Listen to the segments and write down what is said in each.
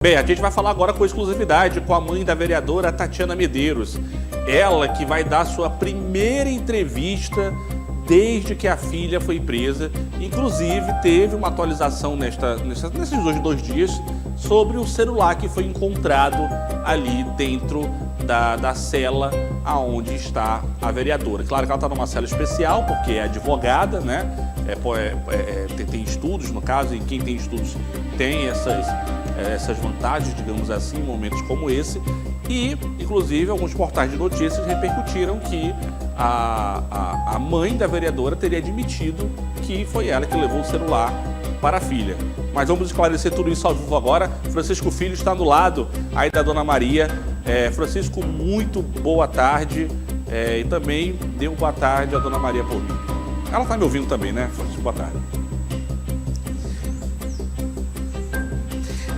Bem, a gente vai falar agora com exclusividade com a mãe da vereadora Tatiana Medeiros. Ela que vai dar sua primeira entrevista desde que a filha foi presa. Inclusive, teve uma atualização nesses dois dias sobre o celular que foi encontrado ali dentro da cela aonde está a vereadora. Claro que ela está numa cela especial, porque é advogada, né? Tem estudos, no caso, e quem tem estudos tem essas vantagens, digamos assim, em momentos como esse. E, inclusive, alguns portais de notícias repercutiram que a mãe da vereadora teria admitido que foi ela que levou o celular para a filha. Mas vamos esclarecer tudo isso ao vivo agora. Francisco Filho está do lado aí da Dona Maria. Francisco, muito boa tarde. E também dê uma boa tarde à Dona Maria por mim. Ela está me ouvindo também, né, Francisco? Boa tarde.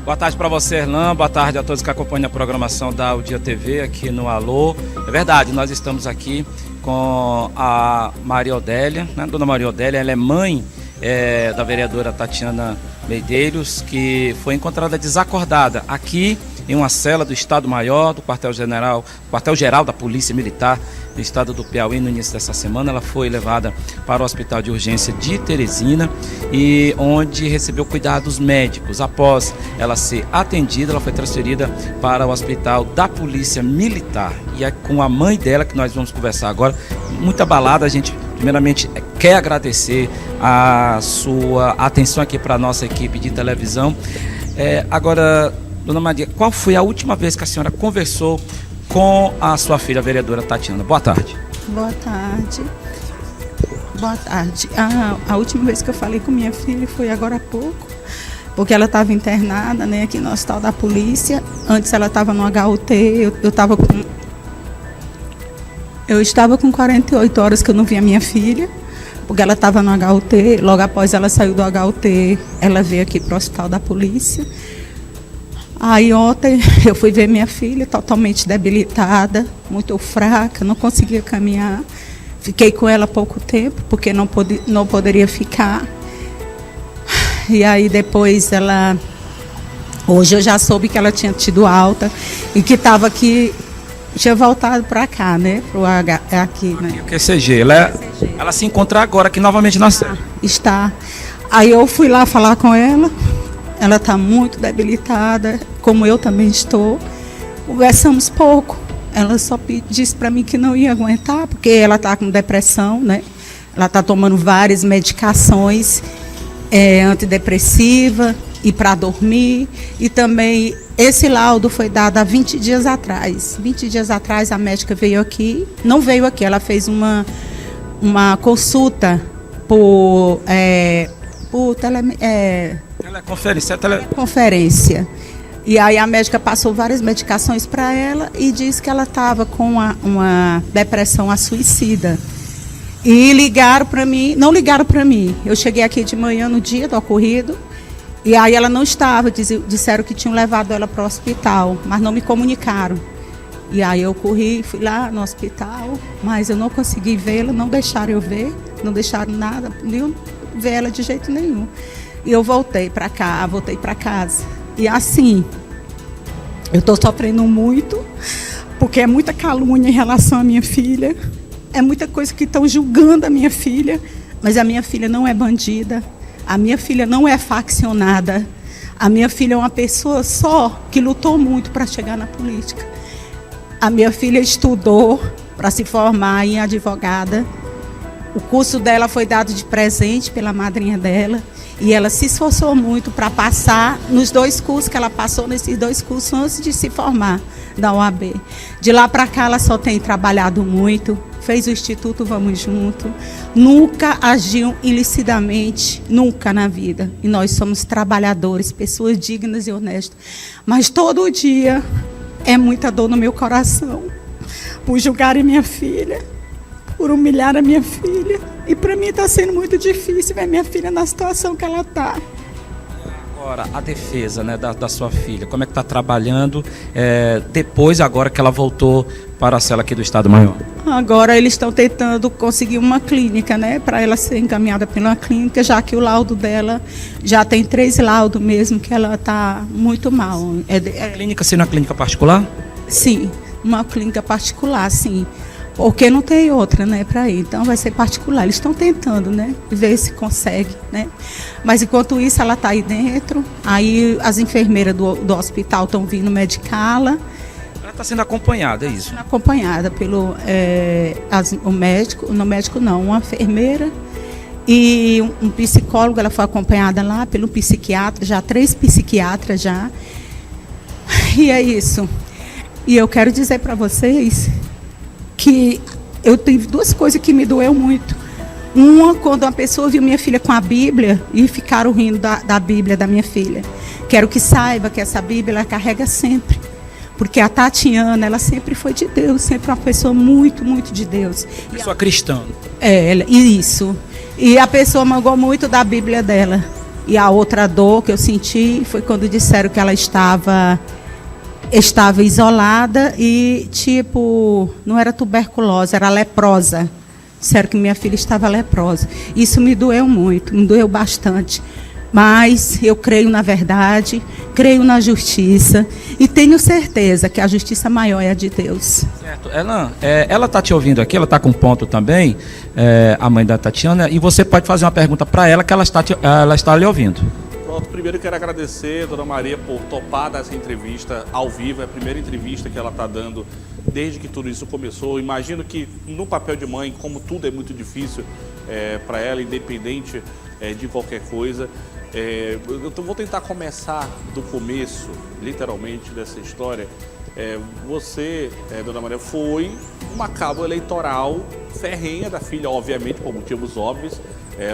Boa tarde para você, Erlan. Boa tarde a todos que acompanham a programação da O Dia TV aqui no Alô. É verdade, nós estamos aqui com a Maria Odélia, né? Dona Maria Odélia, ela é mãe da vereadora Tatiana Medeiros, que foi encontrada desacordada aqui em uma cela do Estado-Maior, do quartel-geral da Polícia Militar do Estado do Piauí. No início dessa semana, ela foi levada para o Hospital de Urgência de Teresina, e onde recebeu cuidados médicos. Após ela ser atendida, ela foi transferida para o Hospital da Polícia Militar. E é com a mãe dela que nós vamos conversar agora. Muito abalada, a gente primeiramente quer agradecer a sua atenção aqui para a nossa equipe de televisão. Agora, Dona Maria, qual foi a última vez que a senhora conversou com a sua filha, a vereadora Tatiana? Boa tarde. Boa tarde. Boa tarde. A última vez que eu falei com minha filha foi agora há pouco, porque ela estava internada, né, aqui no Hospital da Polícia. Antes ela estava no HUT, eu estava com 48 horas que eu não via minha filha, porque ela estava no HUT. Logo após ela saiu do HUT, ela veio aqui para o Hospital da Polícia. Aí ontem eu fui ver minha filha totalmente debilitada, muito fraca, não conseguia caminhar. Fiquei com ela pouco tempo, porque não poderia ficar. E aí depois hoje eu já soube que ela tinha tido alta e que estava aqui, tinha voltado para cá, né? Aqui, né? O QCG, ela se encontra agora aqui novamente na cela. Está. Aí eu fui lá falar com ela. Ela está muito debilitada, como eu também estou. Conversamos pouco. Ela só disse para mim que não ia aguentar, porque ela está com depressão, né? Ela está tomando várias medicações antidepressiva e para dormir. E também esse laudo foi dado há 20 dias atrás. 20 dias atrás a médica veio aqui, não veio aqui, ela fez uma consulta por teleconferência. E aí a médica passou várias medicações para ela e disse que ela estava com uma depressão suicida. E ligaram para mim, não ligaram para mim. Eu cheguei aqui de manhã no dia do ocorrido, e aí ela não estava, disseram que tinham levado ela para o hospital, mas não me comunicaram. E aí eu corri, fui lá no hospital, mas eu não consegui vê-la, não deixaram eu ver, não deixaram nada, não ver ela de jeito nenhum. E eu voltei para casa. E assim, eu estou sofrendo muito, porque é muita calúnia em relação à minha filha. É muita coisa que estão julgando a minha filha, mas a minha filha não é bandida. A minha filha não é faccionada. A minha filha é uma pessoa só que lutou muito para chegar na política. A minha filha estudou para se formar em advogada. O curso dela foi dado de presente pela madrinha dela. E ela se esforçou muito para passar nos 2 cursos, que ela passou nesses 2 cursos antes de se formar da OAB. De lá para cá ela só tem trabalhado muito, fez o Instituto Vamos Junto, nunca agiu ilicitamente, nunca na vida. E nós somos trabalhadores, pessoas dignas e honestas. Mas todo dia é muita dor no meu coração por julgarem minha filha, por humilhar a minha filha. E para mim está sendo muito difícil ver minha filha na situação que ela está. Agora, a defesa, né, da sua filha, como é que está trabalhando depois, agora que ela voltou para a cela aqui do Estado-Maior? Agora eles estão tentando conseguir uma clínica, né, para ela ser encaminhada pela clínica, já que o laudo dela já tem 3 laudos mesmo, que ela está muito mal. Clínica sendo uma clínica particular? Sim, uma clínica particular, sim. Porque não tem outra, né, para ir. Então vai ser particular. Eles estão tentando, né, ver se consegue, né. Mas enquanto isso ela está aí dentro. Aí as enfermeiras do hospital estão vindo medicá-la. Ela está sendo acompanhada, é isso? Sendo acompanhada pelo o médico, não médico não, uma enfermeira e um psicólogo. Ela foi acompanhada lá pelo psiquiatra, já 3 psiquiatras já. E é isso. E eu quero dizer para vocês que eu tive 2 coisas que me doeu muito. Uma, quando uma pessoa viu minha filha com a Bíblia e ficaram rindo da Bíblia da minha filha. Quero que saiba que essa Bíblia ela carrega sempre. Porque a Tatiana, ela sempre foi de Deus, sempre uma pessoa muito, muito de Deus. Pessoa cristã. Isso. E a pessoa mangou muito da Bíblia dela. E a outra dor que eu senti foi quando disseram que ela estava isolada e, tipo, não era tuberculose, era leprosa. Disseram que minha filha estava leprosa. Isso me doeu muito, me doeu bastante. Mas eu creio na verdade, creio na justiça e tenho certeza que a justiça maior é a de Deus. Certo. Ela está te ouvindo aqui, ela está com ponto também, a mãe da Tatiana, e você pode fazer uma pergunta para ela que ela está lhe ouvindo. Pronto, primeiro eu quero agradecer a Dona Maria por topar dessa entrevista ao vivo. É a primeira entrevista que ela está dando desde que tudo isso começou. Imagino que no papel de mãe, como tudo é muito difícil para ela, independente de qualquer coisa. Eu vou tentar começar do começo, literalmente, dessa história. Você, Dona Maria, foi uma cabo eleitoral ferrenha da filha, obviamente, por motivos óbvios.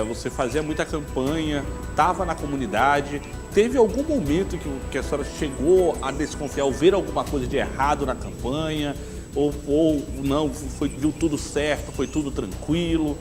Você fazia muita campanha, estava na comunidade. Teve algum momento que a senhora chegou a desconfiar ou ver alguma coisa de errado na campanha? Ou não, deu tudo certo, foi tudo tranquilo?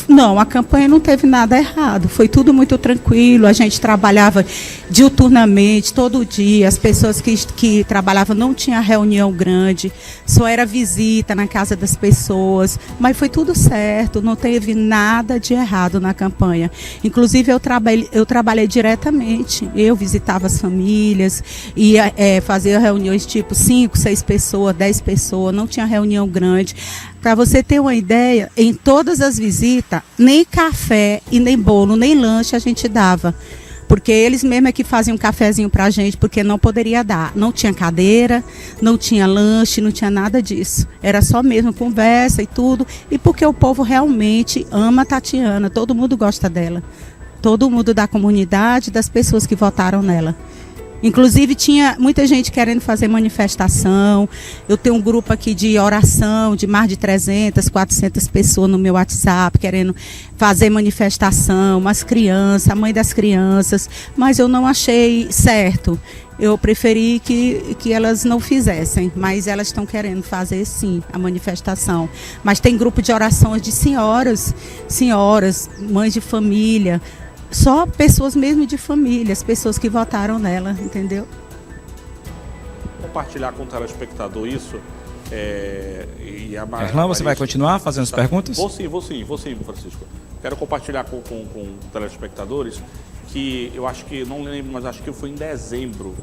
Não, a campanha não teve nada errado, foi tudo muito tranquilo, a gente trabalhava diuturnamente, todo dia, as pessoas que trabalhavam não tinha reunião grande, só era visita na casa das pessoas, mas foi tudo certo, não teve nada de errado na campanha. Inclusive eu trabalhei diretamente, eu visitava as famílias, ia fazia reuniões tipo 5, 6 pessoas, 10 pessoas, não tinha reunião grande. Para você ter uma ideia, em todas as visitas, nem café e nem bolo, nem lanche a gente dava. Porque eles mesmo é que faziam um cafezinho para a gente, porque não poderia dar. Não tinha cadeira, não tinha lanche, não tinha nada disso. Era só mesmo conversa e tudo. E porque o povo realmente ama a Tatiana, todo mundo gosta dela. Todo mundo da comunidade, das pessoas que votaram nela. Inclusive tinha muita gente querendo fazer manifestação. Eu tenho um grupo aqui de oração de mais de 300, 400 pessoas no meu WhatsApp querendo fazer manifestação, umas crianças, a mãe das crianças, mas eu não achei certo. Eu preferi que elas não fizessem, mas elas estão querendo fazer sim a manifestação. Mas tem grupo de orações de senhoras, mães de família, só pessoas mesmo de família, as pessoas que votaram nela, entendeu? Compartilhar com o telespectador isso. Erlan, você vai continuar fazendo as perguntas? Vou sim, Francisco. Quero compartilhar com telespectadores que eu acho que, não lembro, mas acho que foi em dezembro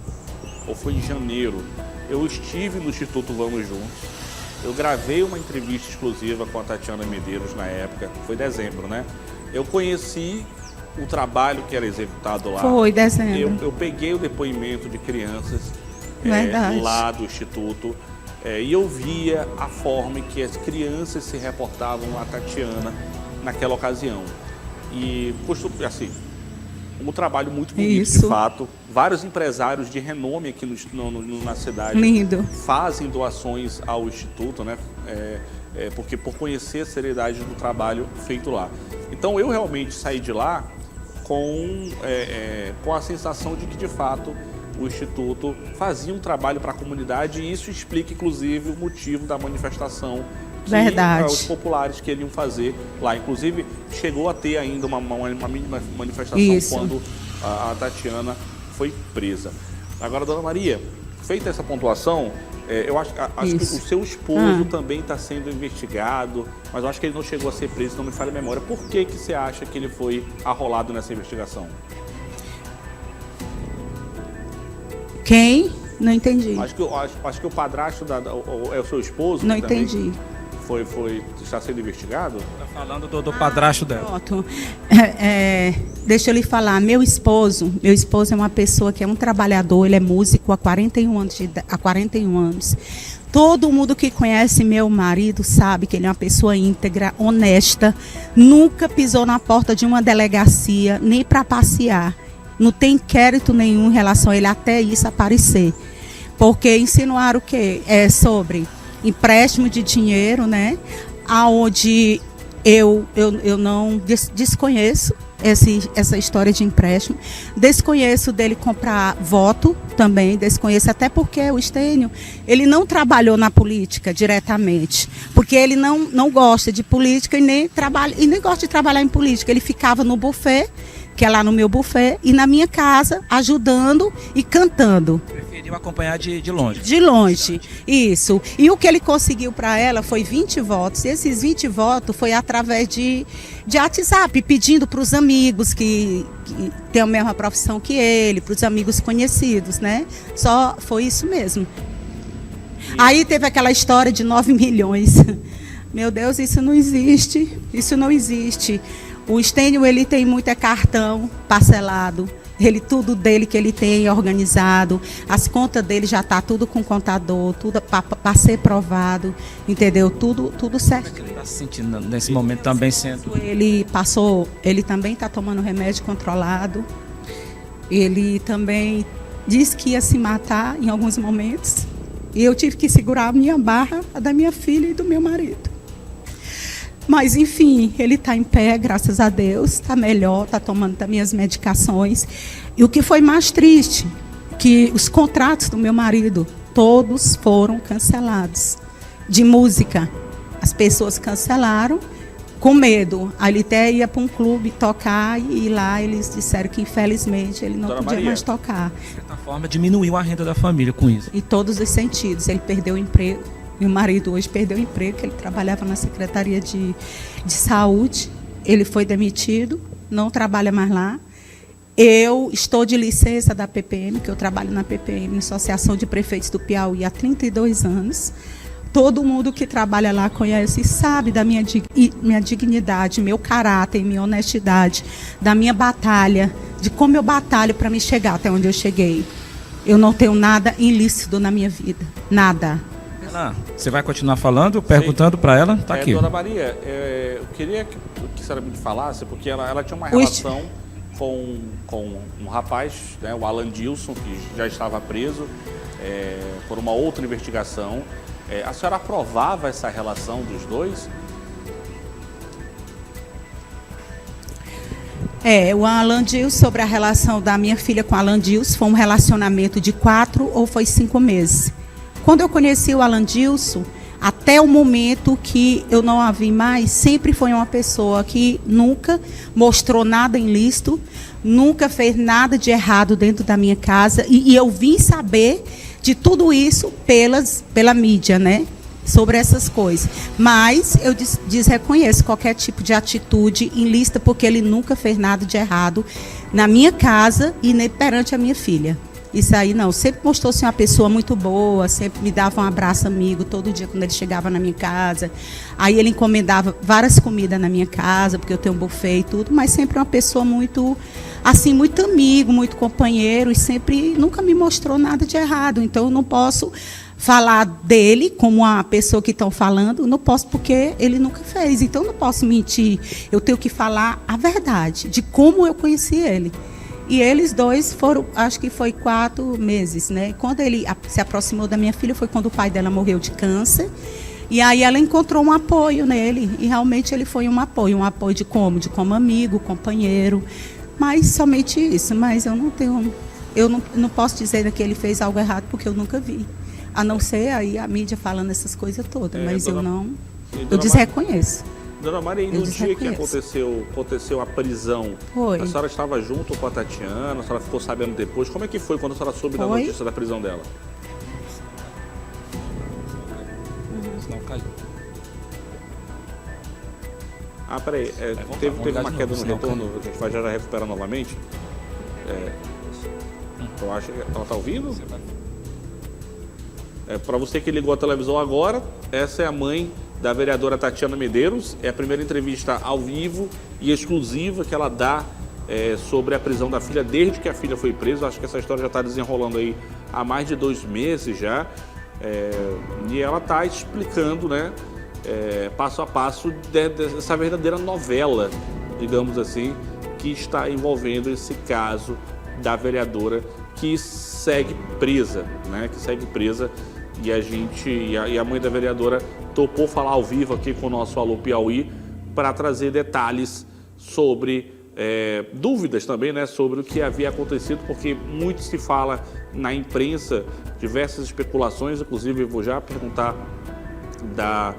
ou foi em janeiro. Eu estive no Instituto Vamos Juntos. Eu gravei uma entrevista exclusiva com a Tatiana Medeiros na época, foi dezembro, né? Eu conheci o trabalho que era executado lá. Foi, dezembro. Eu peguei o depoimento de crianças lá do Instituto e eu via a forma em que as crianças se reportavam a Tatiana naquela ocasião. E, assim, um trabalho muito bonito, de fato. Vários empresários de renome aqui na cidade fazem doações ao Instituto, né? Porque por conhecer a seriedade do trabalho feito lá. Então eu realmente saí de lá com a sensação de que, de fato, o Instituto fazia um trabalho para a comunidade e isso explica, inclusive, o motivo da manifestação que os populares queriam fazer lá. Inclusive, chegou a ter ainda uma manifestação quando a Tatiana foi presa. Agora, Dona Maria, feita essa pontuação, eu acho que o seu esposo também está sendo investigado, mas eu acho que ele não chegou a ser preso, não me falha a memória. Por que você acha que ele foi arrolado nessa investigação? Quem? Não entendi. Acho que o padrasto é o seu esposo? Não entendi. Está sendo investigado? Está falando do padrasto dela. Pronto. Deixa eu lhe falar, meu esposo é uma pessoa que é um trabalhador, ele é músico há 41 anos. Todo mundo que conhece meu marido sabe que ele é uma pessoa íntegra, honesta, nunca pisou na porta de uma delegacia, nem para passear. Não tem inquérito nenhum em relação a ele até isso aparecer. Porque insinuaram o quê? Sobre empréstimo de dinheiro, né? Aonde eu não desconheço essa história de empréstimo. Desconheço dele comprar voto também, desconheço até porque o Estênio, ele não trabalhou na política diretamente, porque ele não gosta de política e nem gosta de trabalhar em política. Ele ficava no buffet, que é lá no meu buffet, e na minha casa, ajudando e cantando. Preferiu acompanhar de longe. De longe, isso. E o que ele conseguiu para ela foi 20 votos. E esses 20 votos foi através de WhatsApp, pedindo para os amigos que têm a mesma profissão que ele, para os amigos conhecidos, né? Só foi isso mesmo. Aí teve aquela história de 9 milhões. Meu Deus, isso não existe. Isso não existe. O Estênio, ele tem muito cartão parcelado. Tudo dele que ele tem organizado. As contas dele já tá tudo com contador, tudo para ser provado, entendeu? Tudo certo. Como é que ele está se sentindo nesse momento também sendo? Ele também está tomando remédio controlado. Ele também disse que ia se matar em alguns momentos. E eu tive que segurar a minha barra, a da minha filha e do meu marido. Mas, enfim, ele está em pé, graças a Deus, está melhor, está tomando também as medicações. E o que foi mais triste, que os contratos do meu marido, todos foram cancelados. De música, as pessoas cancelaram com medo. Aí ele até ia para um clube tocar e lá eles disseram que, infelizmente, ele não podia mais tocar. De certa forma, diminuiu a renda da família com isso. Em todos os sentidos. Ele perdeu o emprego. Meu marido hoje perdeu o emprego, ele trabalhava na Secretaria de Saúde. Ele foi demitido, não trabalha mais lá. Eu estou de licença da PPM, que eu trabalho na PPM, Associação de Prefeitos do Piauí, há 32 anos. Todo mundo que trabalha lá conhece e sabe da minha dignidade, meu caráter, minha honestidade, da minha batalha, de como eu batalho para me chegar até onde eu cheguei. Eu não tenho nada ilícito na minha vida, nada. Você vai continuar falando, perguntando para ela? Está aqui. Dona Maria, eu queria que a senhora me falasse, porque ela tinha uma relação com um rapaz, né, o Alan Dilson, que já estava preso por uma outra investigação. A senhora aprovava essa relação dos dois? O Alan Dilson, sobre a relação da minha filha com o Alan Dilson, foi um relacionamento de 4 ou foi 5 meses. Quando eu conheci o Alan Dilson, até o momento que eu não a vi mais, sempre foi uma pessoa que nunca mostrou nada ilícito, nunca fez nada de errado dentro da minha casa. E eu vim saber de tudo isso pela mídia, né? Sobre essas coisas. Mas eu desreconheço qualquer tipo de atitude ilícita, porque ele nunca fez nada de errado na minha casa e nem perante a minha filha. Isso aí não, sempre mostrou-se uma pessoa muito boa, sempre me dava um abraço amigo todo dia quando ele chegava na minha casa. Aí ele encomendava várias comidas na minha casa, porque eu tenho um buffet e tudo, mas sempre uma pessoa muito, assim, muito amigo, muito companheiro, e sempre nunca me mostrou nada de errado. Então eu não posso falar dele como uma pessoa que estão falando, não posso, porque ele nunca fez. Então eu não posso mentir, eu tenho que falar a verdade de como eu conheci ele. E eles dois foram, acho que foi 4 meses, né? Quando ele se aproximou da minha filha, foi quando o pai dela morreu de câncer. E aí ela encontrou um apoio nele. E realmente ele foi um apoio de como? De como amigo, companheiro. Mas somente isso. Mas eu não posso dizer que ele fez algo errado, porque eu nunca vi. A não ser aí a mídia falando essas coisas todas. Mas eu desreconheço. Dona Maria, no dia que aconteceu a prisão, a senhora estava junto com a Tatiana, a senhora ficou sabendo depois. Como é que foi quando a senhora soube da notícia da prisão dela? Caiu. Peraí, teve uma queda no retorno, a gente vai já recuperar novamente. Eu acho que ela está ouvindo? Para você que ligou a televisão agora, essa é a mãe da vereadora Tatiana Medeiros. É a primeira entrevista ao vivo e exclusiva que ela dá sobre a prisão da filha desde que a filha foi presa. Acho que essa história já está desenrolando aí há mais de 2 meses já. E ela está explicando, né, passo a passo dessa verdadeira novela, digamos assim, que está envolvendo esse caso da vereadora que segue presa, né? Que segue presa. E a mãe da vereadora topou falar ao vivo aqui com o nosso Alô Piauí para trazer detalhes sobre dúvidas também, né? Sobre o que havia acontecido, porque muito se fala na imprensa, diversas especulações, inclusive eu vou já perguntar da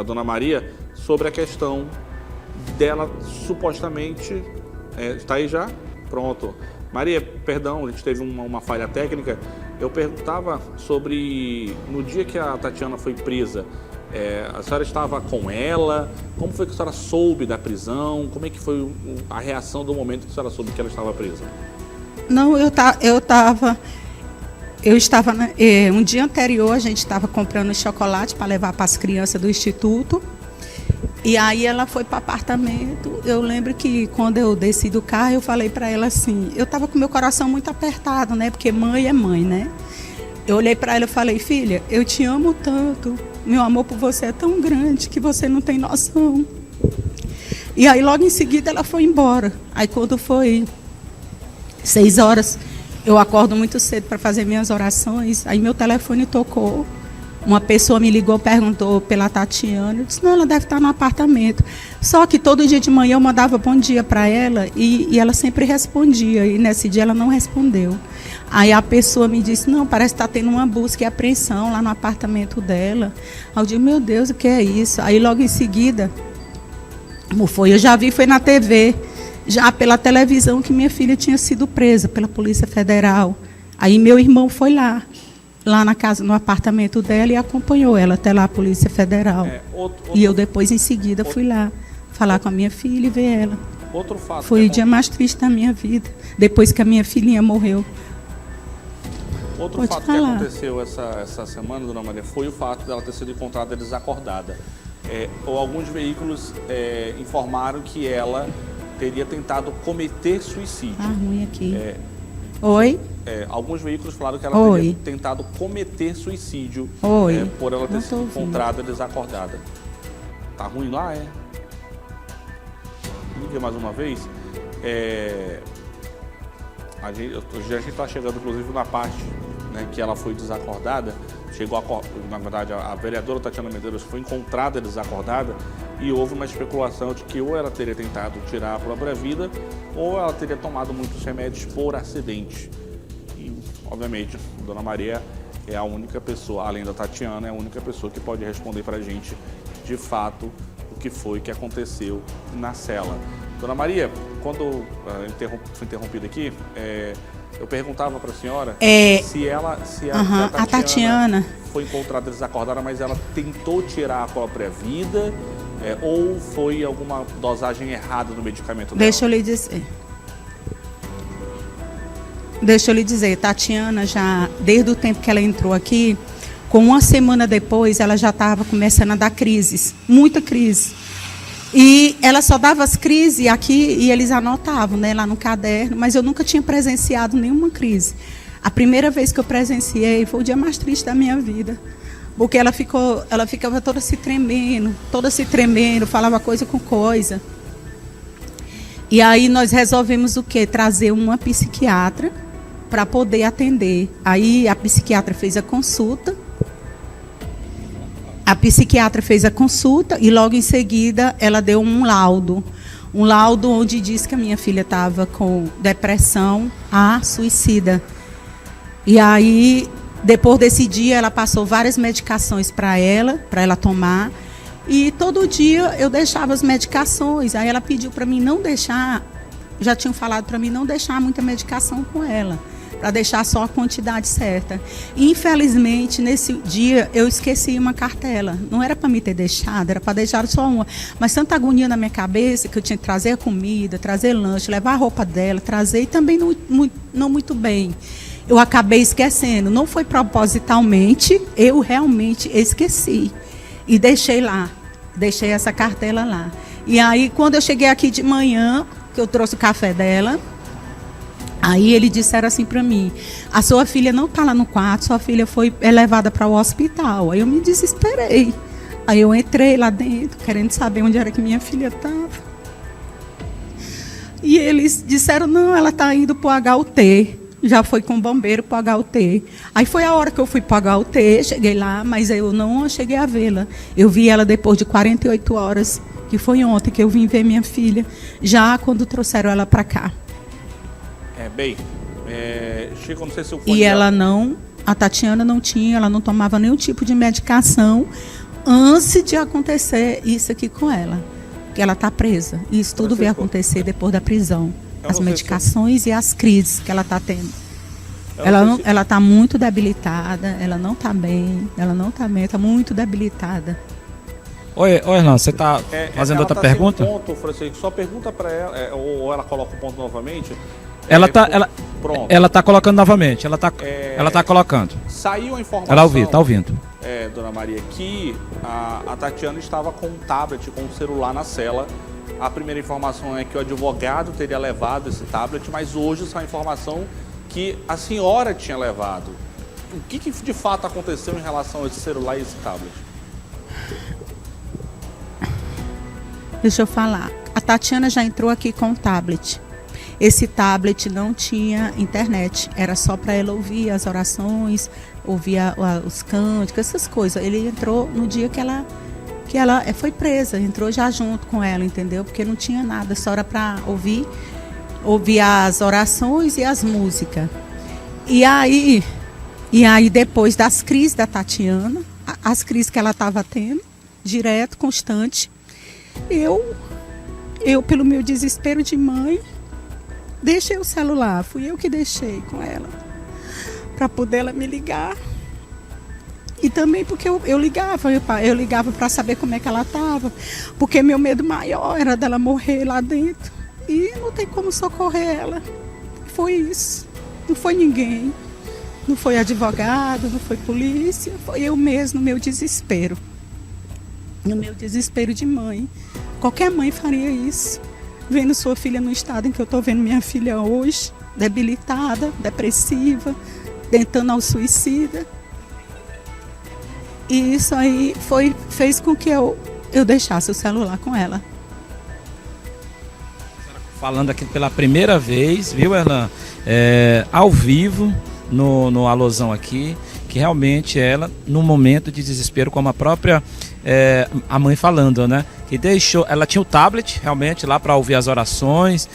Dona Maria sobre a questão dela supostamente... está aí já? Pronto. Maria, perdão, a gente teve uma falha técnica. Eu perguntava sobre, no dia que a Tatiana foi presa, a senhora estava com ela? Como foi que a senhora soube da prisão? Como é que foi a reação do momento que a senhora soube que ela estava presa? Não, eu estava um dia anterior, a gente estava comprando chocolate para levar para as crianças do instituto. E aí ela foi para o apartamento. Eu lembro que quando eu desci do carro, eu falei para ela assim, eu estava com meu coração muito apertado, né? Porque mãe é mãe, né? Eu olhei para ela e falei, filha, eu te amo tanto. Meu amor por você é tão grande que você não tem noção. E aí logo em seguida ela foi embora. Aí quando foi 6 horas, eu acordo muito cedo para fazer minhas orações. Aí meu telefone tocou. Uma pessoa me ligou, perguntou pela Tatiana. Eu disse, não, ela deve estar no apartamento. Só que todo dia de manhã eu mandava bom dia para ela e ela sempre respondia. E nesse dia ela não respondeu. Aí a pessoa me disse, não, parece que está tendo uma busca e apreensão lá no apartamento dela. Aí eu disse, meu Deus, o que é isso? Aí logo em seguida, como foi? Eu já vi, foi na TV, já pela televisão, que minha filha tinha sido presa pela Polícia Federal. Aí meu irmão foi lá na casa, no apartamento dela e acompanhou ela até lá a Polícia Federal. E eu depois, em seguida, fui lá falar com a minha filha e ver ela. Outro fato foi o dia mais triste da minha vida, depois que a minha filhinha morreu. Outro Pode fato falar. que aconteceu essa semana, Dona Maria, foi o fato dela ter sido encontrada desacordada. Ou alguns veículos informaram que ela teria tentado cometer suicídio. Tá ruim aqui. Oi? Alguns veículos falaram que ela teria tentado cometer suicídio por ela ter sido encontrada desacordada. Tá ruim lá, Liga mais uma vez. A gente está chegando, inclusive, na parte, né, que ela foi desacordada. Na verdade, a vereadora Tatiana Medeiros foi encontrada desacordada e houve uma especulação de que ou ela teria tentado tirar a própria vida ou ela teria tomado muitos remédios por acidente. E, obviamente, Dona Maria é a única pessoa, além da Tatiana, é a única pessoa que pode responder para a gente, de fato, o que foi que aconteceu na cela. Dona Maria, quando fui interrompida aqui, eu perguntava para a senhora se a Tatiana foi encontrada desacordada, mas ela tentou tirar a própria vida ou foi alguma dosagem errada do medicamento dela? Deixa eu lhe dizer, Tatiana já, desde o tempo que ela entrou aqui, com uma semana depois, ela já estava começando a dar crises, muita crise. E ela só dava as crises aqui e eles anotavam, né, lá no caderno, mas eu nunca tinha presenciado nenhuma crise. A primeira vez que eu presenciei foi o dia mais triste da minha vida, porque ela ficava toda se tremendo, falava coisa com coisa. E aí nós resolvemos o quê? Trazer uma psiquiatra para poder atender. Aí a psiquiatra fez a consulta. A psiquiatra fez a consulta e logo em seguida ela deu um laudo onde diz que a minha filha estava com depressão suicida. E aí, depois desse dia, ela passou várias medicações para ela tomar. E todo dia eu deixava as medicações. Aí ela pediu para mim não deixar, já tinham falado para mim não deixar muita medicação com ela. para deixar só a quantidade certa. Infelizmente, nesse dia, eu esqueci uma cartela. Não era para me ter deixado, era para deixar só uma. Mas tanta agonia na minha cabeça que eu tinha que trazer a comida, trazer lanche, levar a roupa dela, trazer e também não muito bem. Eu acabei esquecendo. Não foi propositalmente, eu realmente esqueci. E deixei lá, deixei essa cartela lá. E aí, quando eu cheguei aqui de manhã, que eu trouxe o café dela, aí eles disseram assim para mim: a sua filha não está lá no quarto, sua filha foi levada para o hospital. Aí eu me desesperei. Aí eu entrei lá dentro, querendo saber onde era que minha filha estava. E eles disseram: não, ela está indo para o HUT. Já foi com o bombeiro para o HUT. Aí foi a hora que eu fui para o HUT, cheguei lá, mas eu não cheguei a vê-la. Eu vi ela depois de 48 horas, que foi ontem que eu vim ver minha filha, já quando trouxeram ela para cá. Chico, não sei se o E ela não, a Tatiana não tinha, ela não tomava nenhum tipo de medicação antes de acontecer isso aqui com ela, que ela está presa. Isso tudo veio acontecer depois da prisão. As medicações e as crises que ela está tendo. Ela está muito debilitada, ela não está bem, está muito debilitada. Oi, Erlan, você está fazendo outra pergunta? Ponto, Francisco, só pergunta para ela, ou ela coloca o ponto novamente. Ela tá colocando novamente, ela tá colocando. Saiu a informação. Ela tá ouvindo. Dona Maria, que a Tatiana estava com um tablet, com um celular na cela. A primeira informação é que o advogado teria levado esse tablet, mas hoje essa informação que a senhora tinha levado. O que de fato aconteceu em relação a esse celular e esse tablet? Deixa eu falar. A Tatiana já entrou aqui com o tablet. Esse tablet não tinha internet, era só para ela ouvir as orações, ouvir os cânticos, essas coisas. Ele entrou no dia que ela foi presa, entrou já junto com ela, entendeu? Porque não tinha nada, só era para ouvir as orações e as músicas. E aí depois das crises da Tatiana, as crises que ela estava tendo, direto, constante, eu pelo meu desespero de mãe, deixei o celular, fui eu que deixei com ela, para poder ela me ligar. E também porque eu ligava para saber como é que ela estava, porque meu medo maior era dela morrer lá dentro. E não tem como socorrer ela. Foi isso. Não foi ninguém. Não foi advogado, não foi polícia. Foi eu mesmo, no meu desespero. No meu desespero de mãe. Qualquer mãe faria isso. Vendo sua filha no estado em que eu estou vendo minha filha hoje, debilitada, depressiva, tentando ao suicida. E isso aí fez com que eu deixasse o celular com ela. Falando aqui pela primeira vez, viu, Erlan? Ao vivo, no Alôzão aqui, que realmente ela, no momento de desespero, como a própria a mãe falando, né? Que deixou, ela tinha o tablet realmente lá para ouvir as orações,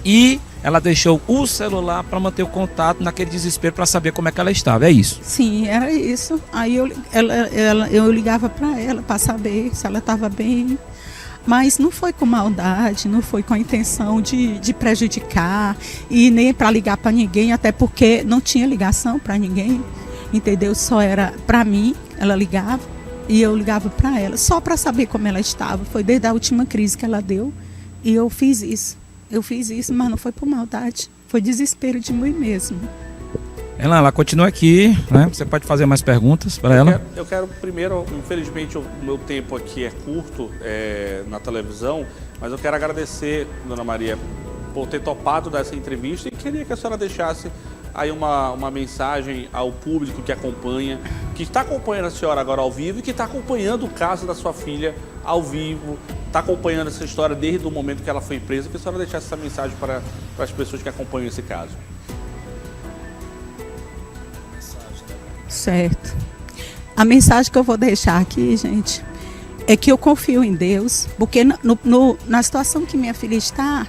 e ela deixou o celular para manter o contato naquele desespero para saber como é que ela estava, é isso? Sim, era isso. Aí eu ligava para ela para saber se ela estava bem, mas não foi com maldade, não foi com a intenção de prejudicar e nem para ligar para ninguém, até porque não tinha ligação para ninguém, entendeu? Só era para mim, ela ligava e eu ligava para ela, só para saber como ela estava. Foi desde a última crise que ela deu e eu fiz isso. Eu fiz isso, mas não foi por maldade. Foi desespero de mim mesmo. Ela continua aqui, né? Você pode fazer mais perguntas para ela? Eu quero primeiro, infelizmente o meu tempo aqui é curto na televisão, mas eu quero agradecer, Dona Maria, por ter topado dessa entrevista e queria que a senhora deixasse aí uma mensagem ao público que acompanha, que está acompanhando a senhora agora ao vivo e que está acompanhando o caso da sua filha ao vivo, está acompanhando essa história desde o momento que ela foi presa, que a senhora deixasse essa mensagem para as pessoas que acompanham esse caso. Certo. A mensagem que eu vou deixar aqui, gente, é que eu confio em Deus, porque na situação que minha filha está,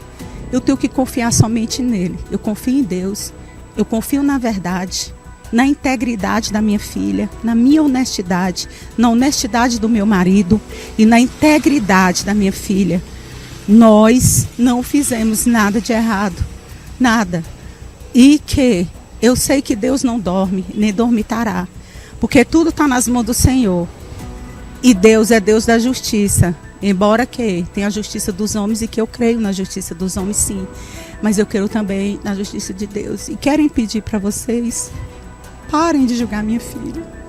eu tenho que confiar somente nele. Eu confio em Deus, eu confio na verdade, na integridade da minha filha, na minha honestidade, na honestidade do meu marido e na integridade da minha filha. Nós não fizemos nada de errado, nada. e que eu sei que Deus não dorme, nem dormitará, porque tudo está nas mãos do Senhor. E Deus é Deus da justiça, embora que tenha a justiça dos homens, e que eu creio na justiça dos homens, sim, mas eu creio também na justiça de Deus. E quero pedir para vocês, parem de julgar minha filha.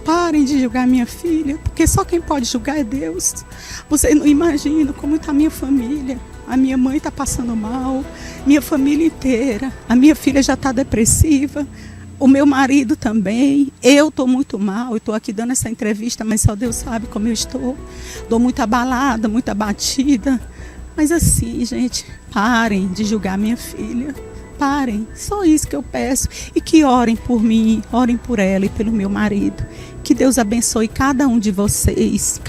Parem de julgar minha filha, porque só quem pode julgar é Deus. Vocês não imaginam como está a minha família. A minha mãe está passando mal, minha família inteira. A minha filha já está depressiva, o meu marido também. Eu estou muito mal, eu estou aqui dando essa entrevista, mas só Deus sabe como eu estou. Estou muito abalada, muito abatida. Mas assim, gente, parem de julgar minha filha. Parem, só isso que eu peço. E que orem por mim, orem por ela e pelo meu marido. Que Deus abençoe cada um de vocês,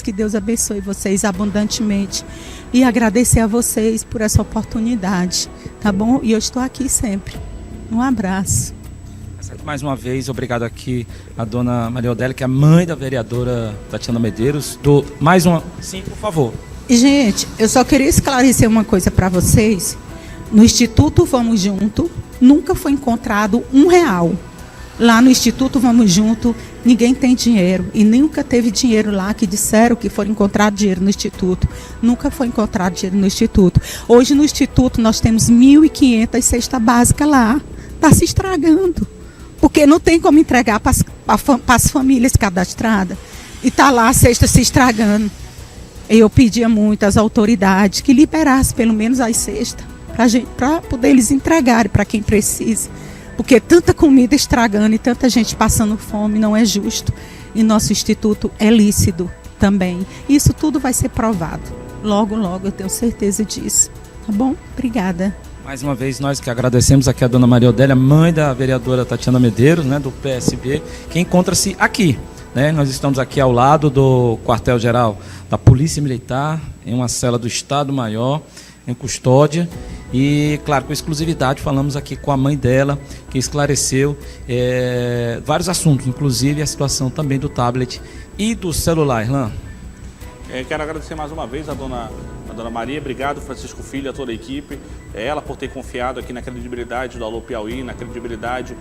que Deus abençoe vocês abundantemente. E agradecer a vocês por essa oportunidade, tá bom? E eu estou aqui sempre. Um abraço. Mais uma vez, obrigado aqui a dona Maria Odélia, que é a mãe da vereadora Tatiana Medeiros. Mais uma... Sim, por favor. E, gente, eu só queria esclarecer uma coisa para vocês. No Instituto Vamos Junto, nunca foi encontrado R$1. Lá no Instituto Vamos Junto, ninguém tem dinheiro. E nunca teve dinheiro lá, que disseram que foi encontrado dinheiro no Instituto. Nunca foi encontrado dinheiro no Instituto. Hoje no Instituto nós temos 1.500 cestas básicas lá. Está se estragando. Porque não tem como entregar para as famílias cadastradas. E está lá a cesta se estragando. Eu pedia muito às autoridades que liberassem pelo menos as cestas, para poder eles entregarem para quem precisa. Porque tanta comida estragando e tanta gente passando fome não é justo. E nosso instituto é lícito também. Isso tudo vai ser provado. Logo, logo, eu tenho certeza disso. Tá bom? Obrigada. Mais uma vez, nós que agradecemos aqui a dona Maria Odélia, mãe da vereadora Tatiana Medeiros, né, do PSB, que encontra-se aqui. Né? Nós estamos aqui ao lado do quartel-geral da Polícia Militar, em uma cela do Estado-Maior, em custódia. E, claro, com exclusividade, falamos aqui com a mãe dela, que esclareceu vários assuntos, inclusive a situação também do tablet e do celular. Irlan. Quero agradecer mais uma vez a dona Maria. Obrigado, Francisco Filho, a toda a equipe. Ela por ter confiado aqui na credibilidade do Alô Piauí, na credibilidade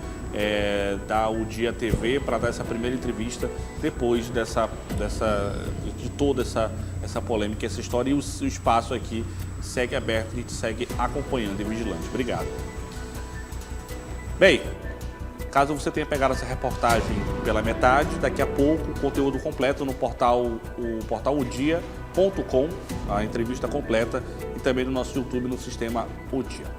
da O Dia TV, para dar essa primeira entrevista depois de toda essa polêmica, essa história. E o espaço aqui segue aberto, a gente segue acompanhando e vigilante. Obrigado. Bem, caso você tenha pegado essa reportagem pela metade, daqui a pouco o conteúdo completo no portal odia.com, a entrevista completa, e também no nosso YouTube no sistema O Dia.